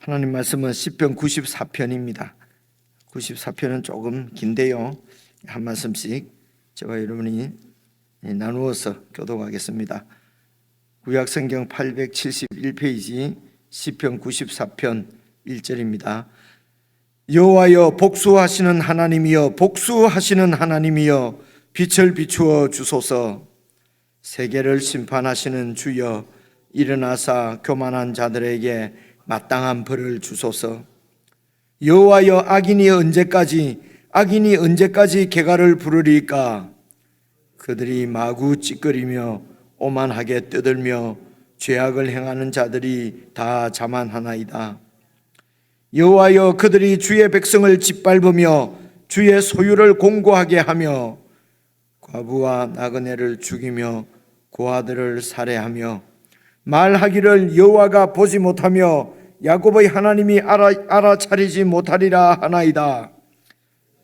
하나님 말씀은 시편 94편입니다. 94편은 조금 긴데요. 한 말씀씩 저와 여러분이 나누어서 교독하겠습니다. 구약성경 871페이지 시편 94편 1절입니다. 여호와여 복수하시는 하나님이여 복수하시는 하나님이여 빛을 비추어 주소서. 세계를 심판하시는 주여 일어나사 교만한 자들에게 마땅한 벌을 주소서. 여호와여 악인이 언제까지 개가를 부르리까? 그들이 마구 찌꺼리며 오만하게 떠들며 죄악을 행하는 자들이 다 자만하나이다. 여호와여 그들이 주의 백성을 짓밟으며 주의 소유를 공고하게 하며 과부와 나그네를 죽이며 고아들을 살해하며 말하기를 여호와가 보지 못하며 야곱의 하나님이 알아차리지 못하리라 하나이다.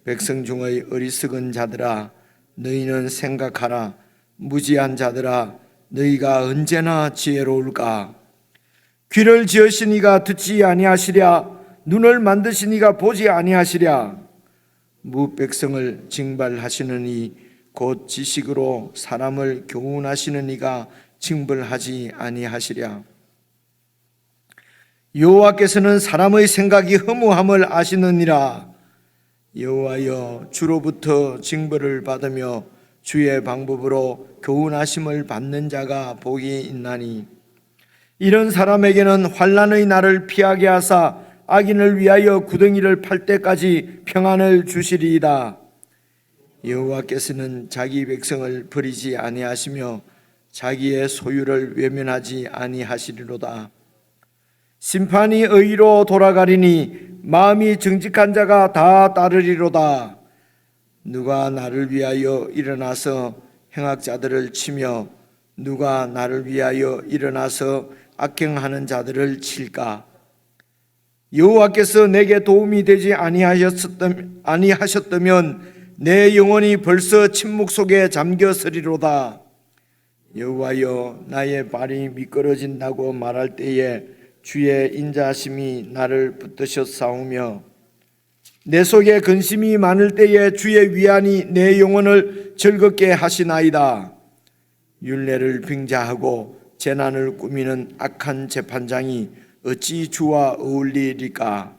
백성 중의 어리석은 자들아 너희는 생각하라. 무지한 자들아 너희가 언제나 지혜로울까? 귀를 지으신 이가 듣지 아니하시랴? 눈을 만드신 이가 보지 아니하시랴? 무백성을 징발하시는 이 곧 지식으로 사람을 교훈하시는 이가 징벌하지 아니하시랴? 여호와께서는 사람의 생각이 허무함을 아시느니라. 여호와여 주로부터 징벌을 받으며 주의 방법으로 교훈하심을 받는 자가 복이 있나니. 이런 사람에게는 환난의 날을 피하게 하사 악인을 위하여 구덩이를 팔 때까지 평안을 주시리이다. 여호와께서는 자기 백성을 버리지 아니하시며 자기의 소유를 외면하지 아니하시리로다. 심판이 의로 돌아가리니 마음이 정직한 자가 다 따르리로다. 누가 나를 위하여 일어나서 행악자들을 치며 누가 나를 위하여 일어나서 악행하는 자들을 칠까? 여호와께서 내게 도움이 되지 아니하셨다면 내 영혼이 벌써 침묵 속에 잠겼으리로다. 여호와여 나의 발이 미끄러진다고 말할 때에 주의 인자하심이 나를 붙드셨사오며 내 속에 근심이 많을 때에 주의 위안이 내 영혼을 즐겁게 하시나이다. 율례를 빙자하고 재난을 꾸미는 악한 재판장이 어찌 주와 어울리리까?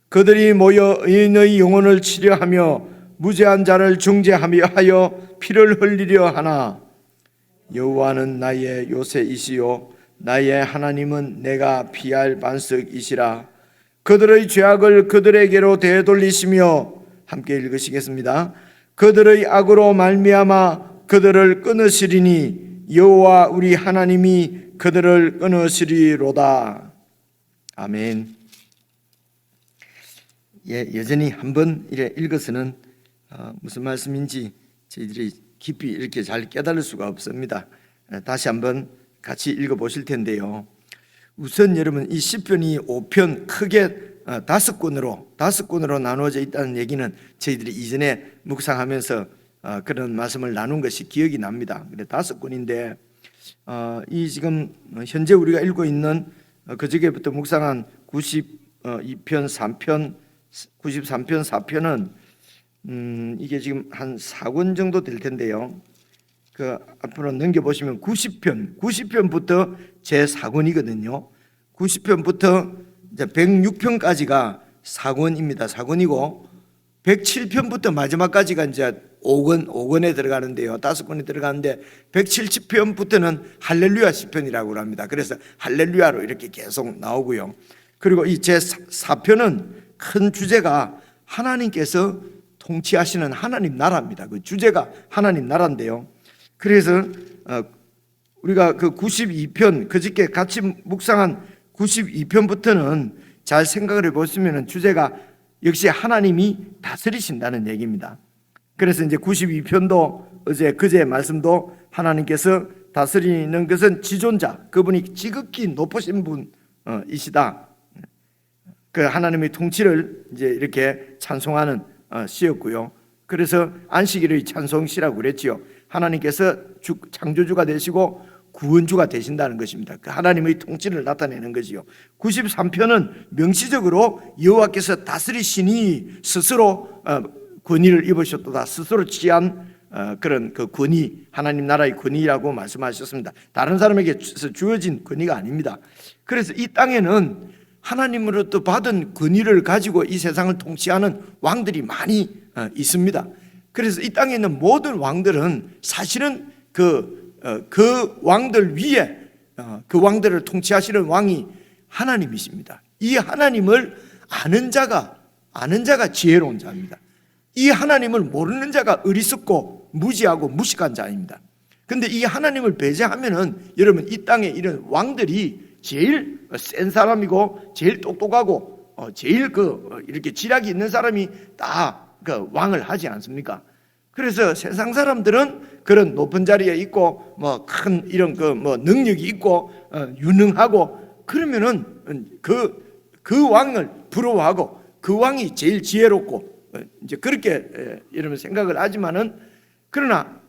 그들이 모여 의인의 영혼을 치려하며 무죄한 자를 중재하여 피를 흘리려 하나? 여호와는 나의 요새이시요 나의 하나님은 내가 피할 반석이시라. 그들의 죄악을 그들에게로 되돌리시며, 함께 읽으시겠습니다. 그들의 악으로 말미암아 그들을 끊으시리니 여호와 우리 하나님이 그들을 끊으시리로다. 아멘. 여전히 한번 이래 읽어서는 무슨 말씀인지 저희들이 깊이 이렇게 잘 깨달을 수가 없습니다. 다시 한번 같이 읽어보실 텐데요. 우선 여러분 이 시편이 5편 크게 5권으로 나누어져 있다는 얘기는 저희들이 이전에 묵상하면서 그런 말씀을 나눈 것이 기억이 납니다. 그래 5권인데 이 지금 현재 우리가 읽고 있는 그저께부터 묵상한 93편 4편은 이게 지금 한 4권 정도 될 텐데요. 그 앞으로 넘겨보시면 90편부터 제 4권이거든요. 90편부터 이제 106편까지가 4권입니다. 4권이고 107편부터 마지막까지가 이제 5권에 들어가는데요. 5권에 들어가는데 170편부터는 할렐루야 시편이라고 합니다. 그래서 할렐루야로 이렇게 계속 나오고요. 그리고 이 제 4편은 큰 주제가 하나님께서 통치하시는 하나님 나라입니다. 그 주제가 하나님 나라인데요. 그래서 우리가 그 92편 그저께 같이 묵상한 92편부터는 잘 생각을 해보시면 주제가 역시 하나님이 다스리신다는 얘기입니다. 그래서 이제 92편도 그제 말씀도 하나님께서 다스리는 것은 지존자, 그분이 지극히 높으신 분이시다. 그 하나님의 통치를 이제 이렇게 찬송하는 시였고요. 그래서 안식일의 찬송시라고 그랬지요. 하나님께서 창조주가 되시고 구원주가 되신다는 것입니다. 그 하나님의 통치를 나타내는 거지요. 93편은 명시적으로 여호와께서 다스리시니 스스로 권위를 입으셨도다. 스스로 취한 그런 그 권위, 하나님 나라의 권위라고 말씀하셨습니다. 다른 사람에게 주어진 권위가 아닙니다. 그래서 이 땅에는 하나님으로부터 받은 권위를 가지고 이 세상을 통치하는 왕들이 많이 있습니다. 그래서 이 땅에 있는 모든 왕들은 사실은 그 왕들 위에 그 왕들을 통치하시는 왕이 하나님이십니다. 이 하나님을 아는 자가 지혜로운 자입니다. 이 하나님을 모르는 자가 어리석고 무지하고 무식한 자입니다. 그런데 이 하나님을 배제하면은 여러분 이 땅에 이런 왕들이 제일 센 사람이고 제일 똑똑하고 제일 이렇게 지략이 있는 사람이 다 그 왕을 하지 않습니까? 그래서 세상 사람들은 그런 높은 자리에 있고 큰 이런 능력이 있고 유능하고 그러면은 그 왕을 부러워하고 그 왕이 제일 지혜롭고 이제 그렇게 여러분 생각을 하지만은 그러나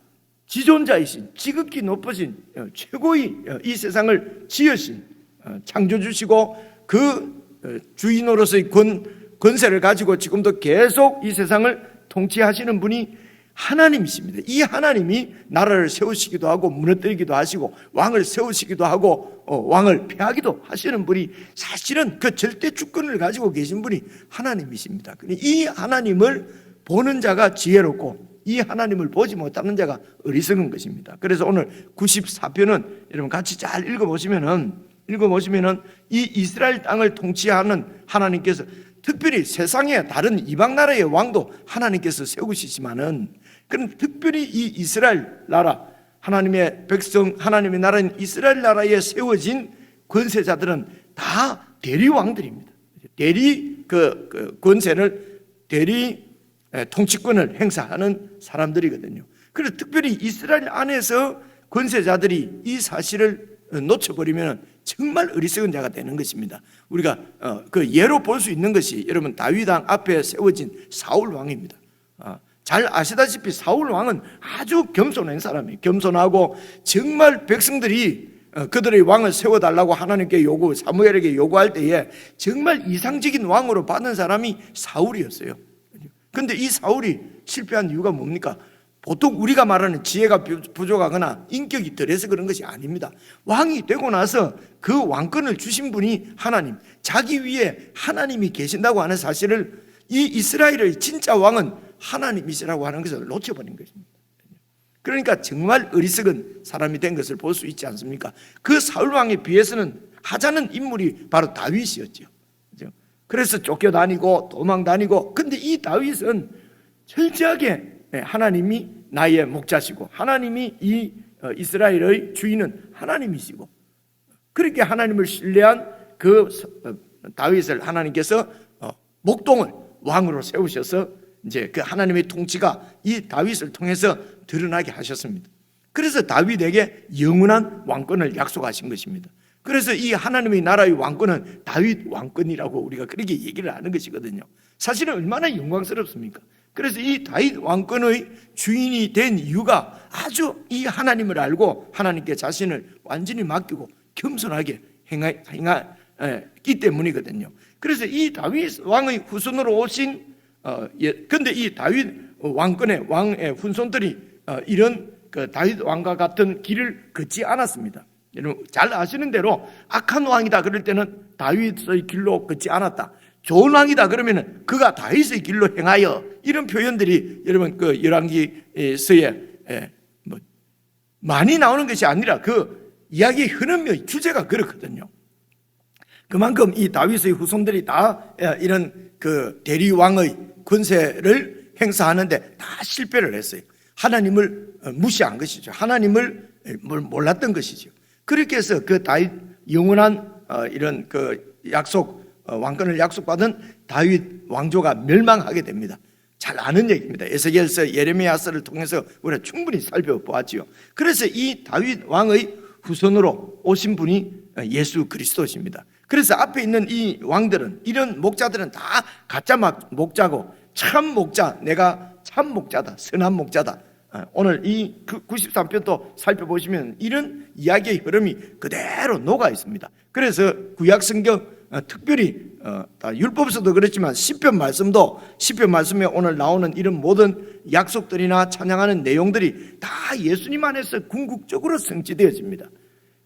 지존자이신 지극히 높으신 최고의 이 세상을 지으신 창조주시고 그 주인으로서의 권세를 가지고 지금도 계속 이 세상을 통치하시는 분이 하나님이십니다. 이 하나님이 나라를 세우시기도 하고 무너뜨리기도 하시고 왕을 세우시기도 하고 왕을 폐하기도 하시는 분이 사실은 그 절대 주권을 가지고 계신 분이 하나님이십니다. 이 하나님을 보는 자가 지혜롭고 이 하나님을 보지 못하는 자가 어리석은 것입니다. 그래서 오늘 94편은 여러분 같이 잘 읽어보시면은 이 이스라엘 땅을 통치하는 하나님께서 특별히 세상의 다른 이방 나라의 왕도 하나님께서 세우시지만은 그럼 특별히 이 이스라엘 나라 하나님의 백성 하나님의 나라인 이스라엘 나라에 세워진 권세자들은 다 대리 왕들입니다. 대리 권세를 대리 통치권을 행사하는 사람들이거든요. 그래서 특별히 이스라엘 안에서 권세자들이 이 사실을 놓쳐버리면 정말 어리석은 자가 되는 것입니다. 우리가 그 예로 볼 수 있는 것이 여러분 다윗 왕 앞에 세워진 사울 왕입니다. 잘 아시다시피 사울 왕은 아주 겸손한 사람이에요. 겸손하고 정말 백성들이 그들의 왕을 세워달라고 하나님께 사무엘에게 요구할 때에 정말 이상적인 왕으로 받은 사람이 사울이었어요. 그런데 이 사울이 실패한 이유가 뭡니까? 보통 우리가 말하는 지혜가 부족하거나 인격이 덜해서 그런 것이 아닙니다. 왕이 되고 나서 그 왕권을 주신 분이 하나님, 자기 위에 하나님이 계신다고 하는 사실을 이 이스라엘의 진짜 왕은 하나님이시라고 하는 것을 놓쳐버린 것입니다. 그러니까 정말 어리석은 사람이 된 것을 볼 수 있지 않습니까? 그 사울 왕에 비해서는 하자는 인물이 바로 다윗이었죠. 그래서 쫓겨다니고 도망다니고, 근데 이 다윗은 철저하게 하나님이 나의 목자시고 하나님이 이 이스라엘의 주인은 하나님이시고 그렇게 하나님을 신뢰한 그 다윗을 하나님께서 목동을 왕으로 세우셔서 이제 그 하나님의 통치가 이 다윗을 통해서 드러나게 하셨습니다. 그래서 다윗에게 영원한 왕권을 약속하신 것입니다. 그래서 이 하나님의 나라의 왕권은 다윗 왕권이라고 우리가 그렇게 얘기를 하는 것이거든요. 사실은 얼마나 영광스럽습니까? 그래서 이 다윗 왕권의 주인이 된 이유가 아주 이 하나님을 알고 하나님께 자신을 완전히 맡기고 겸손하게 행하기 때문이거든요. 그래서 이 다윗 왕의 후손으로 오신 근데 이 다윗 왕의 후손들이 이런 그 다윗 왕과 같은 길을 걷지 않았습니다. 여러분 잘 아시는 대로 악한 왕이다 그럴 때는 다윗의 길로 걷지 않았다. 좋은 왕이다 그러면은 그가 다윗의 길로 행하여, 이런 표현들이 여러분 그 열왕기서에 많이 나오는 것이 아니라 그 이야기의 흐름의 주제가 그렇거든요. 그만큼 이 다윗의 후손들이 다 이런 그 대리 왕의 권세를 행사하는데 다 실패를 했어요. 하나님을 무시한 것이죠. 하나님을 몰랐던 것이죠. 그렇게 해서 그 다윗 영원한 이런 그 왕권을 약속받은 다윗 왕조가 멸망하게 됩니다. 잘 아는 얘기입니다. 에스겔서 예레미야서를 통해서 우리가 충분히 살펴보았지요. 그래서 이 다윗 왕의 후손으로 오신 분이 예수 그리스도십니다. 그래서 앞에 있는 이 왕들은, 이런 목자들은 다 가짜 목자고 참 목자, 내가 참 목자다, 선한 목자다, 오늘 이 93편도 살펴보시면 이런 이야기의 흐름이 그대로 녹아 있습니다. 그래서 구약 성경 특별히 율법서도 그렇지만 시편 말씀에 오늘 나오는 이런 모든 약속들이나 찬양하는 내용들이 다 예수님 안에서 궁극적으로 성취되어집니다.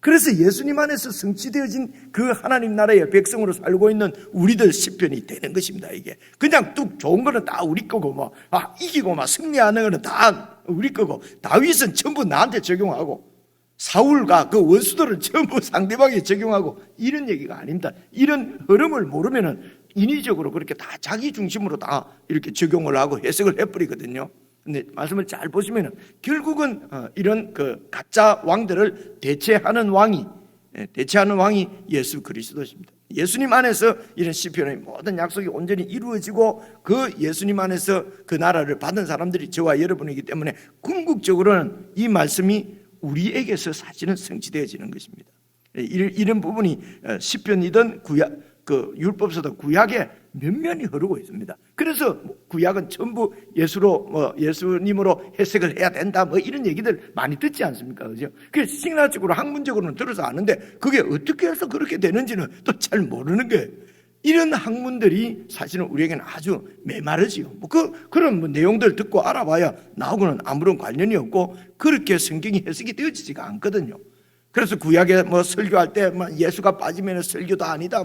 그래서 예수님 안에서 성취되어진 그 하나님 나라의 백성으로 살고 있는 우리들 시편이 되는 것입니다. 이게 그냥 뚝 좋은 거는 다 우리 거고 이기고 승리하는 거는 다 우리 거고, 다윗은 전부 나한테 적용하고 사울과 그 원수들은 전부 상대방에 적용하고 이런 얘기가 아닙니다. 이런 흐름을 모르면은 인위적으로 그렇게 다 자기 중심으로 다 이렇게 적용을 하고 해석을 해버리거든요. 근데 말씀을 잘 보시면은 결국은 이런 그 가짜 왕들을 대체하는 왕이 예수 그리스도십니다. 예수님 안에서 이런 시편의 모든 약속이 온전히 이루어지고 그 예수님 안에서 그 나라를 받은 사람들이 저와 여러분이기 때문에 궁극적으로는 이 말씀이 우리에게서 사실은 성취되어지는 것입니다. 이런 부분이 시편이든 율법서도 구약에 면면이 흐르고 있습니다. 그래서 구약은 전부 예수님으로 해석을 해야 된다 이런 얘기들 많이 듣지 않습니까? 그죠? 그래서 신학적으로 학문적으로는 들어서 아는데 그게 어떻게 해서 그렇게 되는지는 또 잘 모르는 거예요. 이런 학문들이 사실은 우리에게는 아주 메마르지요. 그런 내용들 듣고 알아봐야 나하고는 아무런 관련이 없고 그렇게 성경이 해석이 되어지지가 않거든요. 그래서 구약에 설교할 때 예수가 빠지면 설교도 아니다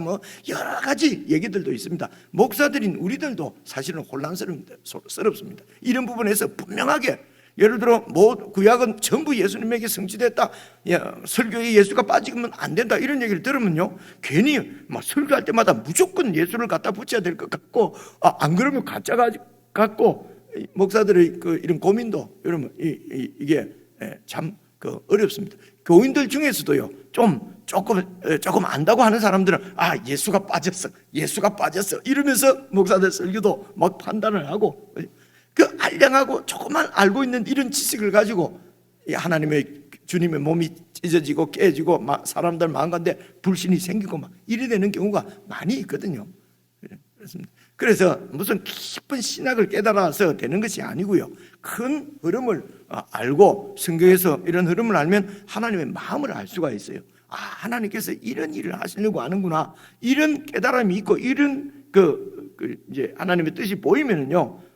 여러 가지 얘기들도 있습니다. 목사들인 우리들도 사실은 혼란스럽습니다. 이런 부분에서 분명하게 예를 들어 구약은 전부 예수님에게 성취됐다, 설교에 예수가 빠지면 안 된다 이런 얘기를 들으면요 괜히 설교할 때마다 무조건 예수를 갖다 붙여야 될 것 같고 안 그러면 가짜 같고 목사들의 이런 고민도 여러분 이게 참 어렵습니다. 교인들 중에서도요 조금 안다고 하는 사람들은 예수가 빠졌어 이러면서 목사들 설교도 막 판단을 하고 알량하고 조금만 알고 있는 이런 지식을 가지고 주님의 몸이 찢어지고 깨지고 사람들 마음 가운데 불신이 생기고 이래 되는 경우가 많이 있거든요. 그렇습니다. 그래서 무슨 깊은 신학을 깨달아서 되는 것이 아니고요, 큰 흐름을 알고 성경에서 이런 흐름을 알면 하나님의 마음을 알 수가 있어요. 하나님께서 이런 일을 하시려고 하는구나, 이런 깨달음이 있고 이런 이제 하나님의 뜻이 보이면은요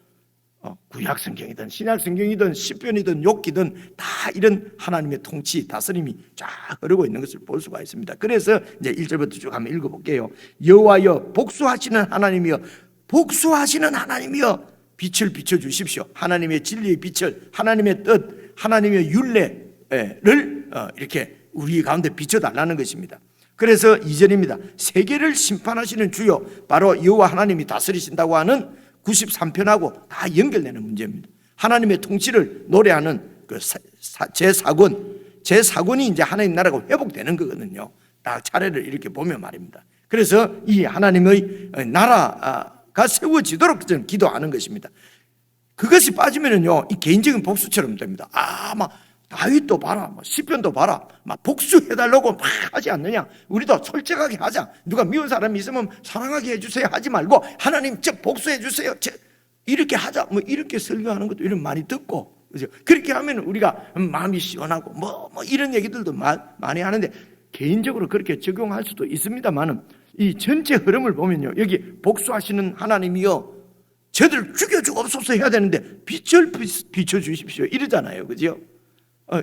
구약 성경이든 신약 성경이든 시편이든 욥기든 다 이런 하나님의 통치 다스림이 쫙 흐르고 있는 것을 볼 수가 있습니다. 그래서 이제 1절부터 쭉 한번 읽어볼게요. 여호와여 복수하시는 하나님이여 빛을 비춰주십시오. 하나님의 진리의 빛을, 하나님의 뜻, 하나님의 율례를 이렇게 우리 가운데 비춰달라는 것입니다. 그래서 2절입니다. 세계를 심판하시는 주여, 바로 여호와 하나님이 다스리신다고 하는 93편하고 다 연결되는 문제입니다. 하나님의 통치를 노래하는 제4권이 이제 하나님 나라가 회복되는 거거든요. 딱 차례를 이렇게 보면 말입니다. 그래서 이 하나님의 나라가 세워지도록 저는 기도하는 것입니다. 그것이 빠지면은요, 이 개인적인 복수처럼 됩니다. 다윗도 봐라, 시편도 봐라, 복수해달라고 하지 않느냐? 우리도 솔직하게 하자. 누가 미운 사람이 있으면 사랑하게 해주세요 하지 말고 하나님 복수해 주세요 이렇게 하자. 이렇게 설교하는 것도 이런 많이 듣고, 그죠? 그렇게 하면 우리가 마음이 시원하고 이런 얘기들도 많이 하는데 개인적으로 그렇게 적용할 수도 있습니다만은 이 전체 흐름을 보면요, 여기 복수하시는 하나님이여 저들을 죽여주옵소서 해야 되는데 빛을 비춰주십시오 이러잖아요, 그죠?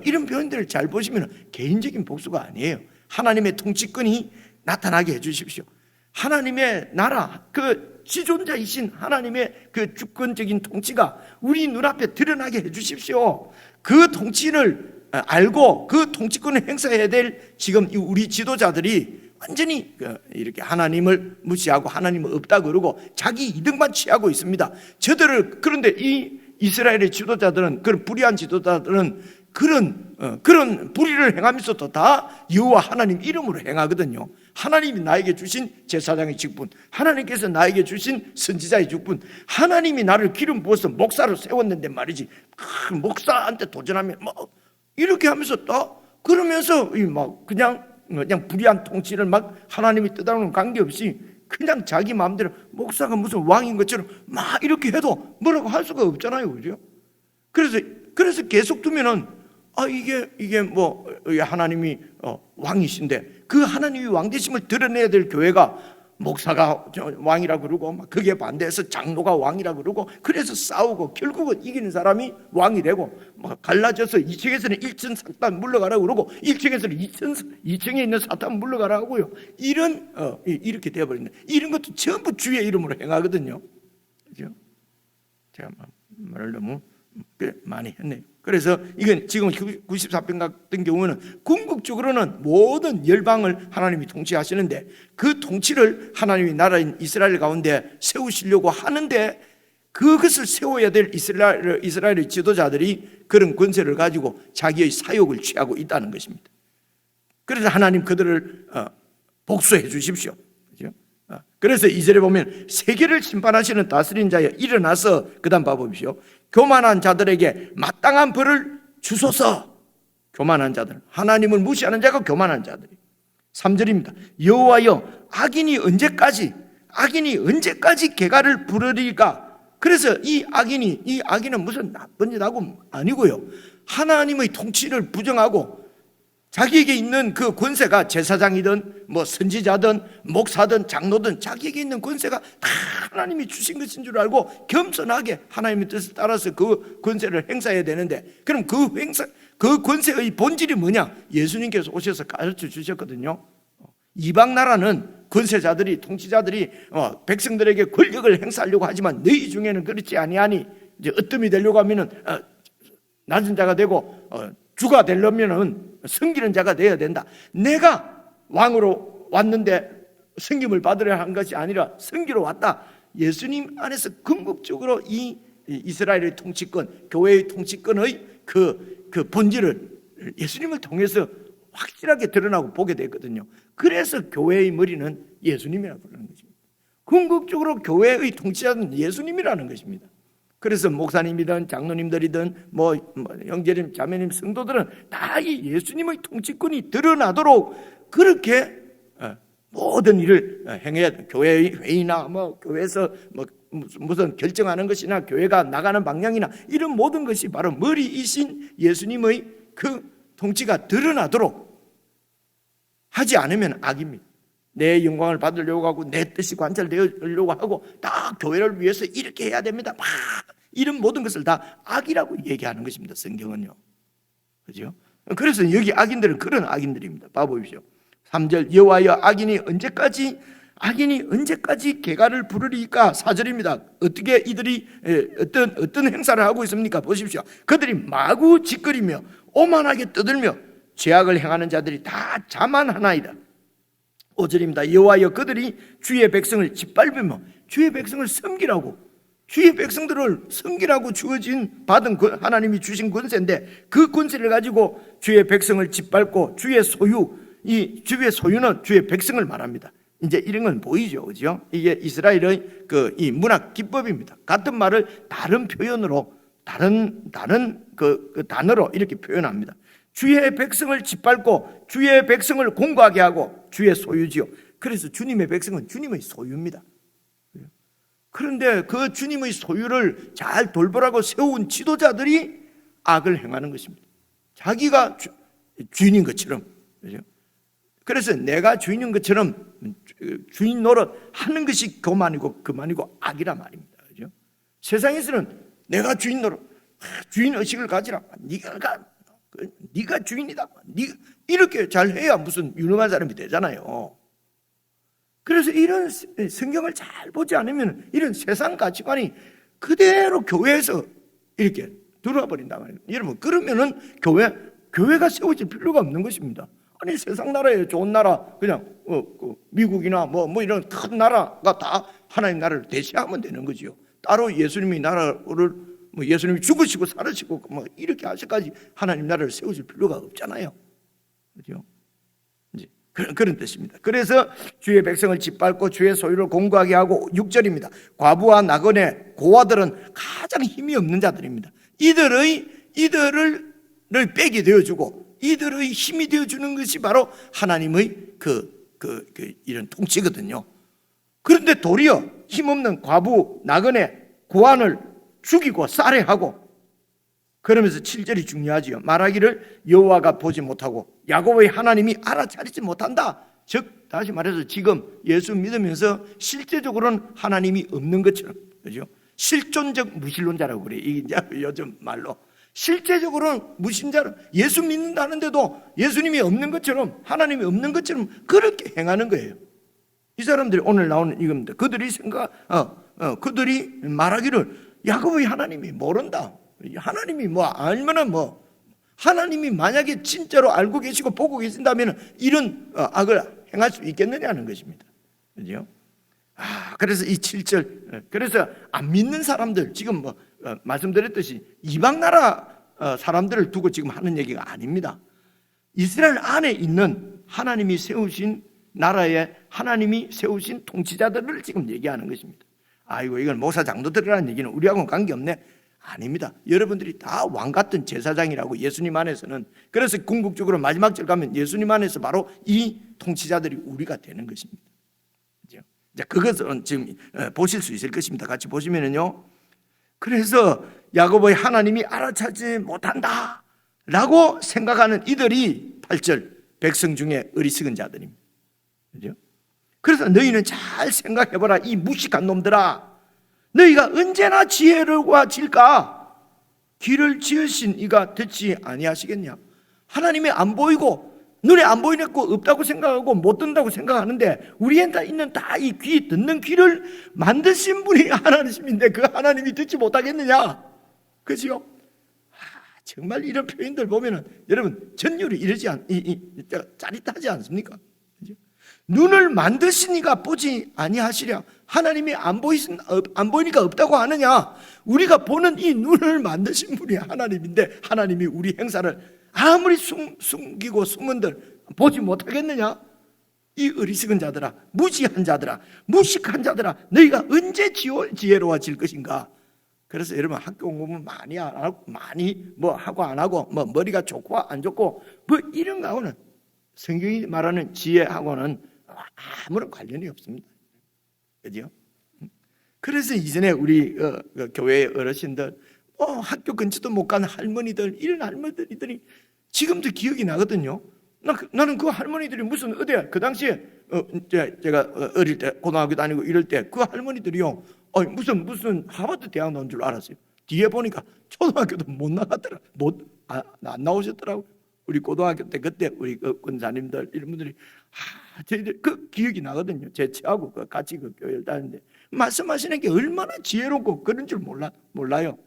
이런 표현들을 잘 보시면 개인적인 복수가 아니에요. 하나님의 통치권이 나타나게 해주십시오. 하나님의 나라, 그 지존자이신 하나님의 그 주권적인 통치가 우리 눈앞에 드러나게 해주십시오. 그 통치를 알고 그 통치권을 행사해야 될 지금 우리 지도자들이 완전히 이렇게 하나님을 무시하고 하나님은 없다 그러고 자기 이득만 취하고 있습니다. 그런데 이 이스라엘의 지도자들은, 그런 불의한 지도자들은 그런 불의를 행하면서도 다 여호와 하나님 이름으로 행하거든요. 하나님이 나에게 주신 제사장의 직분, 하나님께서 나에게 주신 선지자의 직분, 하나님이 나를 기름 부어서 목사로 세웠는데 말이지, 그 목사한테 도전하면 이렇게 하면서 또 그러면서 그냥 불의한 통치를 하나님이 뜻하는 관계없이 그냥 자기 마음대로 그래서 그래서 계속 두면은 이게 뭐 하나님이 왕이신데 그 하나님이 왕되심을 드러내야 될 교회가 목사가 왕이라 그러고 막 그게 반대해서 장로가 왕이라 그러고 그래서 싸우고 결국은 이기는 사람이 왕이 되고 막 갈라져서 2층에서는 1층 사탄 물러가라 그러고 1층에서는 2층에 있는 사탄 물러가라 하고요. 이렇게 되어버린다. 이런 것도 전부 주의 이름으로 행하거든요. 그죠? 제가 말을 너무 꽤 많이 했네요. 그래서 이건 지금 94편 같은 경우는 궁극적으로는 모든 열방을 하나님이 통치하시는데 그 통치를 하나님이 나라인 이스라엘 가운데 세우시려고 하는데 그것을 세워야 될 이스라엘의 지도자들이 그런 권세를 가지고 자기의 사욕을 취하고 있다는 것입니다. 그래서 하나님 그들을 복수해 주십시오. 그래서 2절에 보면 세계를 심판하시는 다스린 자여 일어나서 그 다음 봐보십시오. 교만한 자들에게 마땅한 벌을 주소서. 교만한 자들, 하나님을 무시하는 자가 교만한 자들이. 3절입니다. 여호와여 악인이 언제까지 개가를 부르리까. 그래서 이 악인은 무슨 나쁜 짓하고 아니고요, 하나님의 통치를 부정하고 자기에게 있는 그 권세가 제사장이든 뭐 선지자든 목사든 장로든 자기에게 있는 권세가 다 하나님이 주신 것인 줄 알고 겸손하게 하나님의 뜻을 따라서 그 권세를 행사해야 되는데, 그럼 그 권세의 본질이 뭐냐? 예수님께서 오셔서 가르쳐 주셨거든요. 이방 나라는 권세자들이, 통치자들이 백성들에게 권력을 행사하려고 하지만 너희 중에는 그렇지 아니하니, 이제 으뜸이 되려고 하면은 낮은 자가 되고 주가 되려면은 섬기는 자가 되어야 된다. 내가 왕으로 왔는데 섬김을 받으려 한 것이 아니라 섬기러 왔다. 예수님 안에서 궁극적으로 이 이스라엘의 통치권, 교회의 통치권의 그 본질을 예수님을 통해서 확실하게 드러나고 보게 됐거든요. 그래서 교회의 머리는 예수님이라고 부르는 것입니다. 궁극적으로 교회의 통치자는 예수님이라는 것입니다. 그래서 목사님이든 장로님들이든 뭐 형제님, 자매님, 성도들은 다 이 예수님의 통치권이 드러나도록 그렇게 모든 일을 행해야 돼. 교회의 회의나 뭐 교회에서 뭐 무슨 결정하는 것이나 교회가 나가는 방향이나 이런 모든 것이 바로 머리이신 예수님의 그 통치가 드러나도록 하지 않으면 악입니다. 내 영광을 받으려고 하고 내 뜻이 관찰되려고 하고 다 교회를 위해서 이렇게 해야 됩니다. 막 이런 모든 것을 다 악이라고 얘기하는 것입니다. 성경은요. 그죠? 그래서 여기 악인들은 그런 악인들입니다. 봐보십시오. 3절 여호와여 악인이 언제까지 개가를 부르리까? 4절입니다. 어떻게 이들이 어떤 행사를 하고 있습니까? 보십시오. 그들이 마구 짓거리며 오만하게 떠들며 죄악을 행하는 자들이 다 자만하나이다. 5절입니다. 여호와여 그들이 주의 백성을 짓밟으며 주의 백성을 섬기라고, 주의 백성들을 섬기라고 받은 하나님이 주신 권세인데 그 권세를 가지고 주의 백성을 짓밟고 주의 소유, 이 주의 소유는 주의 백성을 말합니다. 이제 이런 건 보이죠, 그죠? 이게 이스라엘의 이 문학 기법입니다. 같은 말을 다른 표현으로, 다른 그 단어로 이렇게 표현합니다. 주의 백성을 짓밟고 주의 백성을 공고하게 하고 주의 소유지요. 그래서 주님의 백성은 주님의 소유입니다. 그런데 그 주님의 소유를 잘 돌보라고 세운 지도자들이 악을 행하는 것입니다. 자기가 주인인 것처럼. 그래서 내가 주인인 것처럼 주인 노릇 하는 것이 그만이고 악이란 말입니다. 그죠? 세상에서는 내가 주인 노릇, 주인 의식을 가지라. 네가 주인이다. 이렇게 잘 해야 무슨 유능한 사람이 되잖아요. 그래서 이런 성경을 잘 보지 않으면 이런 세상 가치관이 그대로 교회에서 이렇게 들어와 버린단 말이에요. 여러분, 그러면은 교회가 세워질 필요가 없는 것입니다. 아니, 세상 나라에 좋은 나라, 그냥 미국이나 뭐 이런 큰 나라가 다 하나님 나라를 대체하면 되는 거지요. 따로 예수님의 나라를 예수님이 죽으시고 살으시고 이렇게 하실까지 하나님 나라를 세우실 필요가 없잖아요. 그렇죠? 그런 뜻입니다. 그래서 주의 백성을 짓밟고 주의 소유를 공고하게 하고, 6절입니다. 과부와 나그네, 고아들은 가장 힘이 없는 자들입니다. 이들을 빽이 되어주고 이들의 힘이 되어주는 것이 바로 하나님의 이런 통치거든요. 그런데 도리어 힘없는 과부, 나그네, 고아를 죽이고 살해하고 그러면서 7절이 중요하지요. 말하기를 여호와가 보지 못하고 야곱의 하나님이 알아차리지 못한다. 즉 다시 말해서 지금 예수 믿으면서 실제적으로는 하나님이 없는 것처럼, 그죠? 실존적 무신론자라고 그래요. 이게 요즘 말로. 실제적으로는 무신자로 예수 믿는다는데도 예수님이 없는 것처럼, 하나님이 없는 것처럼 그렇게 행하는 거예요. 이 사람들이 오늘 나오는 이겁니다. 그들이 그들이 말하기를 야곱의 하나님이 모른다. 하나님이 얼마나 하나님이 만약에 진짜로 알고 계시고 보고 계신다면 이런 악을 행할 수 있겠느냐는 것입니다. 그죠? 그래서 이 7절, 그래서 안 믿는 사람들, 지금 말씀드렸듯이 이방 나라 사람들을 두고 지금 하는 얘기가 아닙니다. 이스라엘 안에 있는 하나님이 세우신 나라에 하나님이 세우신 통치자들을 지금 얘기하는 것입니다. 아이고, 이건 목사 장로들이라는 얘기는 우리하고는 관계없네. 아닙니다. 여러분들이 다 왕 같은 제사장이라고, 예수님 안에서는. 그래서 궁극적으로 마지막 절 가면 예수님 안에서 바로 이 통치자들이 우리가 되는 것입니다. 그죠? 그것은 지금 보실 수 있을 것입니다. 같이 보시면은요. 그래서 야곱의 하나님이 알아차지 못한다 라고 생각하는 이들이 8절 백성 중에 어리석은 자들입니다. 그죠? 그래서 너희는 잘 생각해보라. 이 무식한 놈들아, 너희가 언제나 지혜를 구하질까? 길을 지으신 이가 듣지 아니하시겠냐? 하나님이 안 보이고 눈에 안 보이고 없다고 생각하고 못 듣는다고 생각하는데 우리한테 있는 다 이 귀, 듣는 귀를 만드신 분이 하나님인데 그 하나님이 듣지 못하겠느냐? 그죠? 정말 이런 표현들 보면은 여러분 전율이 짜릿하지 않습니까? 그죠? 눈을 만드시니까 보지 아니하시랴. 하나님이 안 보이니까 없다고 하느냐? 우리가 보는 이 눈을 만드신 분이 하나님인데 하나님이 우리 행사를 아무리 숨기고 숨은들 보지 못하겠느냐? 이 어리석은 자들아, 무지한 자들아, 무식한 자들아, 너희가 언제 지혜로워질 것인가? 그래서 여러분 학교 공부 많이 안 하고, 많이 하고 안 하고, 머리가 좋고 안 좋고 이런 거하고는, 성경이 말하는 지혜하고는 아무런 관련이 없습니다. 그죠? 그래서 이전에 우리 교회의 어르신들, 학교 근처도 못 가는 할머니들, 이런 할머니들이 지금도 기억이 나거든요. 나는 그 할머니들이 무슨 어디야? 그 당시에 제가 어릴 때 고등학교 다니고 이럴 때 그 할머니들이요, 무슨 하버드 대학 나온 줄 알았어요. 뒤에 보니까 초등학교도 못 나갔더라. 안 나오셨더라고요. 우리 고등학교 때 그때 우리 권사님들 이런 분들이 저희들 그 기억이 나거든요. 제 처하고 같이 교회를 다니는데 말씀하시는 게 얼마나 지혜롭고 그런 줄 몰라요.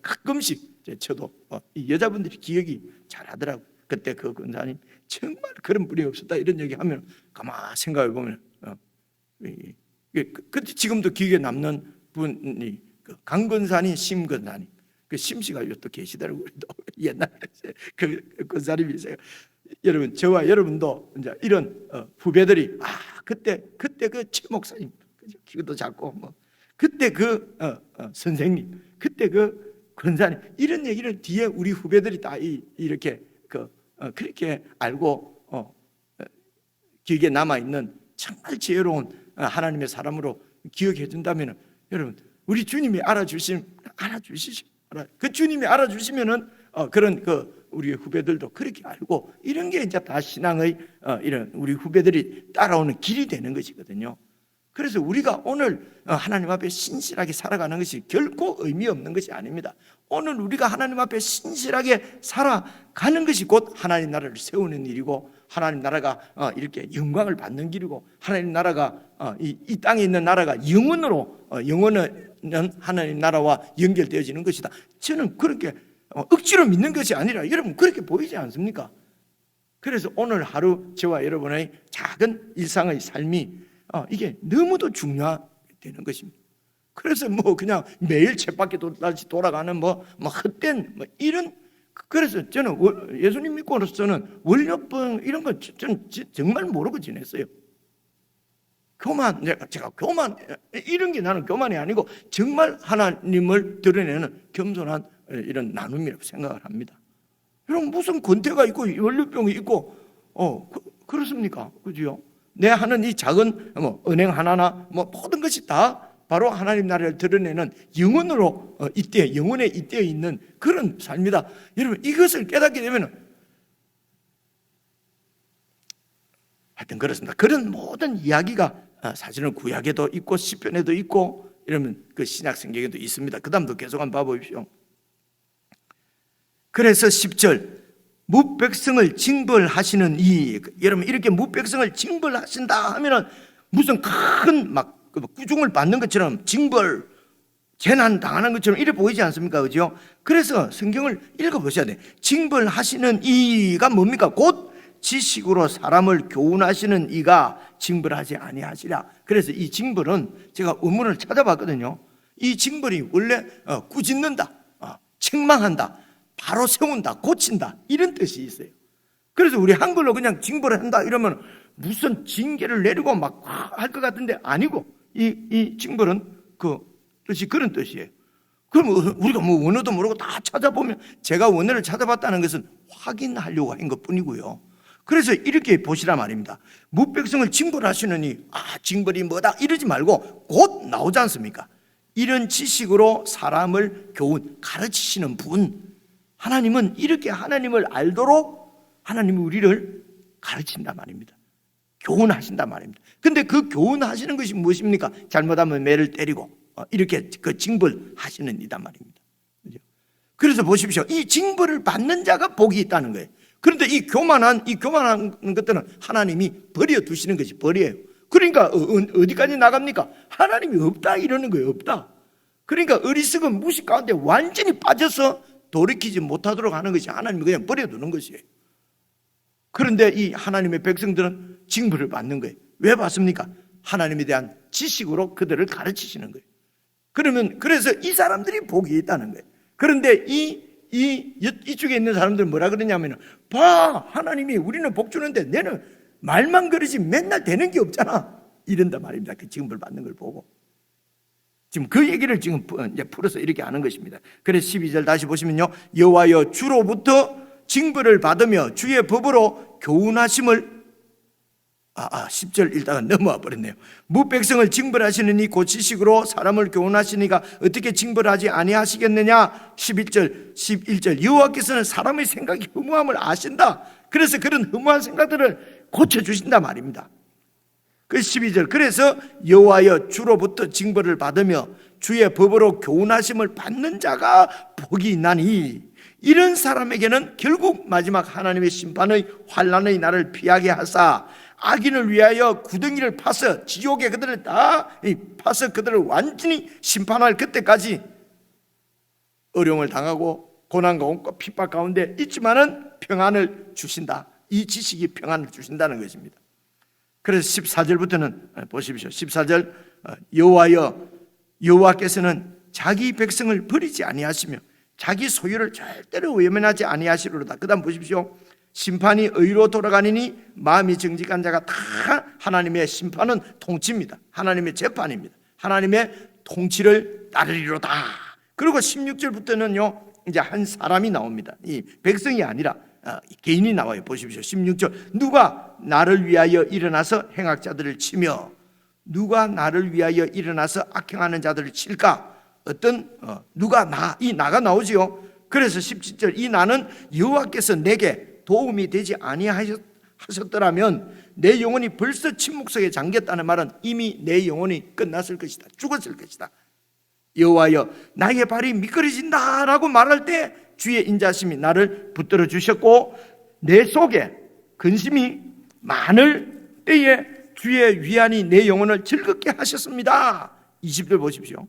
가끔씩 제 처도 이 여자분들이 기억이 잘하더라고요. 그때 그 권사님 정말 그런 분이 없었다 이런 얘기하면 가만 생각해 보면 그때 지금도 기억에 남는 분이 강 권사님, 심 권사님. 그 심씨가 또 계시더라고요. 옛날에 그 권사님이세요. 여러분, 저와 여러분도 이제 이런 후배들이 그때 그 최 목사님, 키도 작고 그때 그 선생님, 그때 그 권사님 이런 얘기를 뒤에 우리 후배들이 다 이렇게 그렇게 알고 기억에 남아 있는 정말 지혜로운 하나님의 사람으로 기억해 준다면 여러분 우리 주님이 알아주시죠. 그 주님이 알아주시면은 그런 우리 후배들도 그렇게 알고 이런 게 이제 다 신앙의 이런 우리 후배들이 따라오는 길이 되는 것이거든요. 그래서 우리가 오늘 하나님 앞에 신실하게 살아가는 것이 결코 의미 없는 것이 아닙니다. 오늘 우리가 하나님 앞에 신실하게 살아가는 것이 곧 하나님 나라를 세우는 일이고 하나님 나라가 이렇게 영광을 받는 길이고 하나님 나라가 이 땅에 있는 나라가 영원은 하나님 나라와 연결되어지는 것이다. 저는 그렇게 억지로 믿는 것이 아니라 여러분 그렇게 보이지 않습니까? 그래서 오늘 하루 저와 여러분의 작은 일상의 삶이 이게 너무도 중요하되는 것입니다. 그래서 그냥 매일 쳇바퀴 다시 돌아가는 헛된 이런. 그래서 저는 예수님 믿고로서는 월요병 이런 거 저는 정말 모르고 지냈어요. 제가 교만 이런 게 나는 교만이 아니고 정말 하나님을 드러내는 겸손한 이런 나눔이라고 생각을 합니다. 여러분 무슨 권태가 있고 월요병이 있고 그렇습니까? 그죠? 내 하는 이 작은 은행 하나나 모든 것이 다 바로 하나님 나라를 드러내는 영혼으로 영혼에 잇대어 있는 그런 삶이다. 여러분, 이것을 깨닫게 되면 하여튼 그렇습니다. 그런 모든 이야기가 사실은 구약에도 있고 시편에도 있고 이러면 그 신약 성경에도 있습니다. 그 다음도 계속 한번 봐보십시오. 그래서 10절 무백성을 징벌하시는 여러분, 이렇게 무백성을 징벌하신다 하면은 무슨 큰 막 꾸중을 받는 것처럼 징벌, 재난 당하는 것처럼 이래 보이지 않습니까? 그죠? 그래서 성경을 읽어보셔야 돼. 징벌하시는 이가 뭡니까? 곧 지식으로 사람을 교훈하시는 이가 징벌하지 아니하시라. 그래서 이 징벌은 제가 원문을 찾아봤거든요. 이 징벌이 원래 꾸짖는다, 책망한다, 바로 세운다, 고친다, 이런 뜻이 있어요. 그래서 우리 한글로 그냥 징벌한다 이러면 무슨 징계를 내리고 막 할 것 같은데 아니고, 이 징벌은 그 뜻이 그런 뜻이에요. 그럼 우리가 뭐 원어도 모르고 다 찾아보면, 제가 원어를 찾아봤다는 것은 확인하려고 한 것 뿐이고요. 그래서 이렇게 보시라 말입니다. 무백성을 징벌하시느니, 징벌이 뭐다 이러지 말고 곧 나오지 않습니까? 이런 지식으로 사람을 가르치시는 분, 하나님은 이렇게 하나님을 알도록 하나님이 우리를 가르친단 말입니다. 교훈하신단 말입니다. 근데 그 교훈하시는 것이 무엇입니까? 잘못하면 매를 때리고 이렇게 그 징벌하시는 이단 말입니다. 그래서 보십시오. 이 징벌을 받는 자가 복이 있다는 거예요. 그런데 이 교만한 것들은 하나님이 버려두시는 것이 벌이에요. 그러니까 어디까지 나갑니까? 하나님이 없다 이러는 거예요. 없다. 그러니까 어리석은 무식 가운데 완전히 빠져서 돌이키지 못하도록 하는 것이 하나님이 그냥 버려두는 것이에요. 그런데 이 하나님의 백성들은 징벌을 받는 거예요. 왜 받습니까? 하나님에 대한 지식으로 그들을 가르치시는 거예요. 그래서 이 사람들이 복이 있다는 거예요. 그런데 이쪽에 있는 사람들은 뭐라 그러냐면, 봐, 하나님이 우리는 복 주는데 너는 말만 그러지 맨날 되는 게 없잖아, 이런단 말입니다. 그 징벌 받는 걸 보고. 지금 그 얘기를 지금 이제 풀어서 이렇게 하는 것입니다. 그래서 12절 다시 보시면요, 여호와여 주로부터 징벌을 받으며 주의 법으로 교훈하심을 10절 읽다가 넘어와 버렸네요. 무백성을 징벌하시느니 곧 지식으로 사람을 교훈하시니가 어떻게 징벌하지 아니하시겠느냐. 11절 여호와께서는 사람의 생각이 허무함을 아신다. 그래서 그런 허무한 생각들을 고쳐주신다 말입니다. 그 12절 그래서 여호와여 주로부터 징벌을 받으며 주의 법으로 교훈하심을 받는 자가 복이 있나니, 이런 사람에게는 결국 마지막 하나님의 심판의 환난의 날을 피하게 하사 악인을 위하여 구덩이를 파서 지옥에 그들을 다 파서 그들을 완전히 심판할 그때까지 어려움을 당하고 고난과 온갖 핍박 가운데 있지만은 평안을 주신다. 이 지식이 평안을 주신다는 것입니다. 그래서 14절부터는 보십시오. 14절 여호와께서는 자기 백성을 버리지 아니하시며 자기 소유를 절대로 외면하지 아니하시리로다. 그 다음 보십시오. 심판이 의로 돌아가니니 마음이 정직한 자가 다 하나님의 심판은 통치입니다. 하나님의 재판입니다. 하나님의 통치를 따르리로다. 그리고 16절부터는요 이제 한 사람이 나옵니다. 이 백성이 아니라 개인이 나와요. 보십시오. 16절 누가 나를 위하여 일어나서 행악자들을 치며, 누가 나를 위하여 일어나서 악행하는 자들을 칠까? 이 나가 나오지요. 그래서 17절 이 나는 여호와께서 내게 도움이 되지 아니하셨더라면 내 영혼이 벌써 침묵 속에 잠겼다는 말은 이미 내 영혼이 끝났을 것이다. 죽었을 것이다. 여호와여 나의 발이 미끄러진다 라고 말할 때 주의 인자심이 나를 붙들어 주셨고 내 속에 근심이 많을 때에 주의 위안이 내 영혼을 즐겁게 하셨습니다. 20절 보십시오.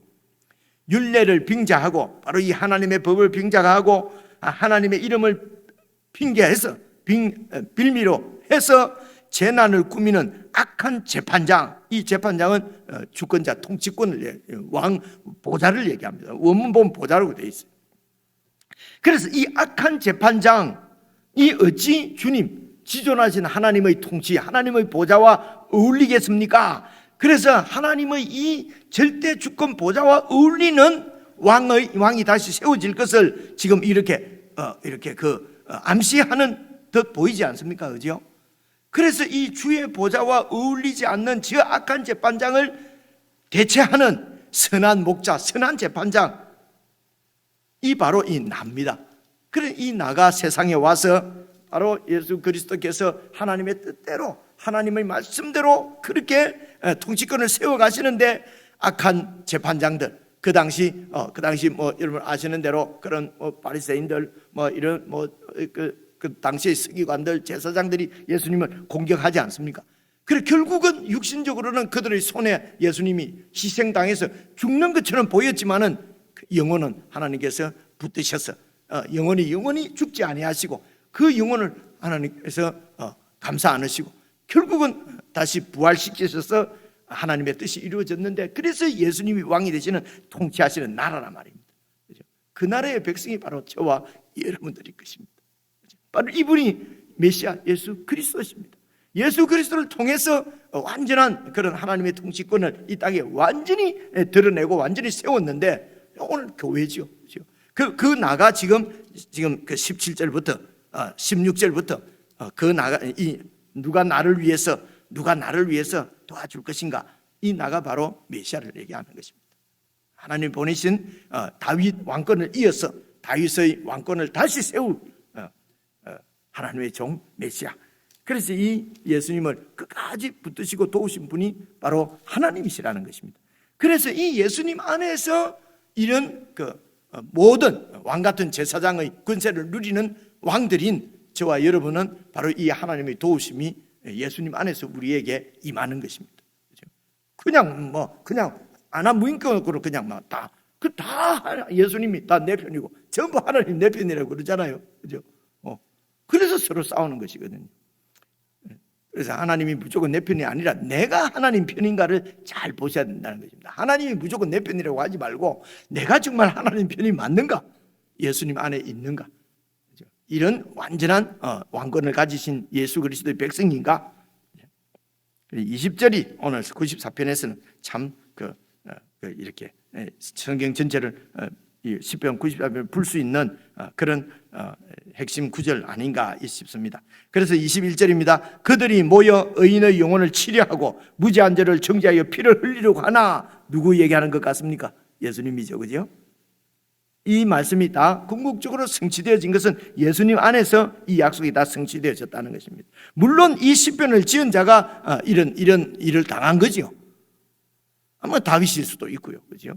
율례를 빙자하고, 바로 이 하나님의 법을 빙자하고 하나님의 이름을 핑계해서 빌미로 해서 재난을 꾸미는 악한 재판장, 이 재판장은 주권자, 통치권을, 왕 보좌를 얘기합니다. 원문 보면 보좌라고 되어 있어요. 그래서 이 악한 재판장이 어찌 주님 지존하신 하나님의 통치, 하나님의 보좌와 어울리겠습니까? 그래서 하나님의 이 절대 주권 보좌와 어울리는 왕이 다시 세워질 것을 지금 이렇게 암시하는 듯 보이지 않습니까? 그죠? 그래서 이 주의 보좌와 어울리지 않는 저 악한 재판장을 대체하는 선한 목자, 선한 재판장, 이 바로 이 나입니다. 그래 이 나가 세상에 와서 바로 예수 그리스도께서 하나님의 뜻대로 하나님의 말씀대로 그렇게 통치권을 세워 가시는데, 악한 재판장들, 그 당시 뭐 여러분 아시는 대로 그런 바리새인들 이런 그 당시의 서기관들, 제사장들이 예수님을 공격하지 않습니까? 그래 결국은 육신적으로는 그들의 손에 예수님이 희생당해서 죽는 것처럼 보였지만은 영혼은 하나님께서 붙드셔서 영원히 죽지 아니하시고 그 영혼을 하나님께서 감사 않으시고 결국은 다시 부활시키셔서 하나님의 뜻이 이루어졌는데, 그래서 예수님이 왕이 되시는, 통치하시는 나라란 말입니다. 그렇죠? 그 나라의 백성이 바로 저와 여러분들일 것입니다. 그렇죠? 바로 이분이 메시아 예수 그리스도십니다. 예수 그리스도를 통해서 완전한 그런 하나님의 통치권을 이 땅에 완전히 드러내고 완전히 세웠는데, 오늘 교회죠. 그 나가 지금 그 17절부터 16절부터 그 나가 누가 나를 위해서 도와줄 것인가, 이 나가 바로 메시아를 얘기하는 것입니다. 하나님 보내신 다윗 왕권을 이어서 다윗의 왕권을 다시 세울 하나님의 종 메시아. 그래서 이 예수님을 끝까지 붙드시고 도우신 분이 바로 하나님이시라는 것입니다. 그래서 이 예수님 안에서 이런 모든 왕 같은 제사장의 권세를 누리는 왕들인 저와 여러분은 바로 이 하나님의 도우심이 예수님 안에서 우리에게 임하는 것입니다. 그냥 안하무인격으로 그냥 다 예수님이 다 내 편이고 전부 하나님 내 편이라고 그러잖아요. 그죠? 그래서 서로 싸우는 것이거든요. 그래서 하나님이 무조건 내 편이 아니라 내가 하나님 편인가를 잘 보셔야 된다는 것입니다. 하나님이 무조건 내 편이라고 하지 말고 내가 정말 하나님 편이 맞는가, 예수님 안에 있는가, 이런 완전한 왕권을 가지신 예수 그리스도의 백성인가. 20절이 오늘 94편에서는 참 이렇게 성경 전체를 이 10편 94편을 풀 수 있는 그런 핵심 구절 아닌가 싶습니다. 그래서 21절입니다. 그들이 모여 의인의 영혼을 치려하고 무지한 자를 정죄하여 피를 흘리려고 하나. 누구 얘기하는 것 같습니까? 예수님이죠. 그죠? 이 말씀이 다 궁극적으로 성취되어진 것은 예수님 안에서 이 약속이 다 성취되어졌다는 것입니다. 물론 이 시편을 지은 자가 이런 일을 당한 거죠. 아마 다윗일 수도 있고요. 그죠?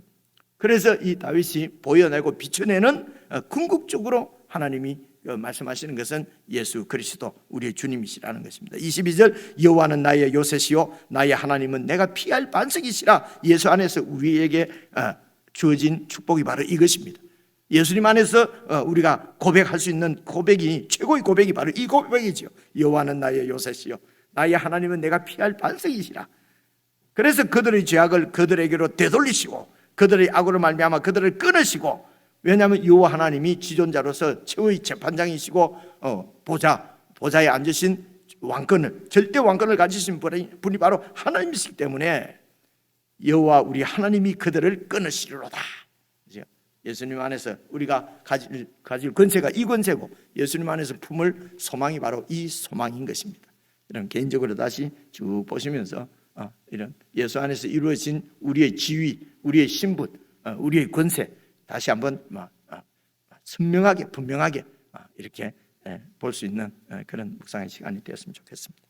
그래서 이 다윗이 보여내고 비춰내는 궁극적으로 하나님이 말씀하시는 것은 예수 그리스도 우리의 주님이시라는 것입니다. 22절, 여호와는 나의 요새시요 나의 하나님은 내가 피할 반석이시라. 예수 안에서 우리에게 주어진 축복이 바로 이것입니다. 예수님 안에서 우리가 고백할 수 있는 고백이, 최고의 고백이 바로 이 고백이죠. 여호와는 나의 요새시요 나의 하나님은 내가 피할 반석이시라. 그래서 그들의 죄악을 그들에게로 되돌리시고 그들의 악으로 말미암아 그들을 끊으시고, 왜냐하면 여호와 하나님이 지존자로서 최후의 재판장이시고 보좌에 앉으신 왕권을, 절대 왕권을 가지신 분이 바로 하나님이시기 때문에 여호와 우리 하나님이 그들을 끊으시리로다. 예수님 안에서 우리가 가질 권세가 이 권세고, 예수님 안에서 품을 소망이 바로 이 소망인 것입니다. 이런 개인적으로 다시 쭉 보시면서 이런 예수 안에서 이루어진 우리의 지위, 우리의 신분, 우리의 권세 다시 한번 선명하게 분명하게 이렇게 볼 수 있는 그런 묵상의 시간이 되었으면 좋겠습니다.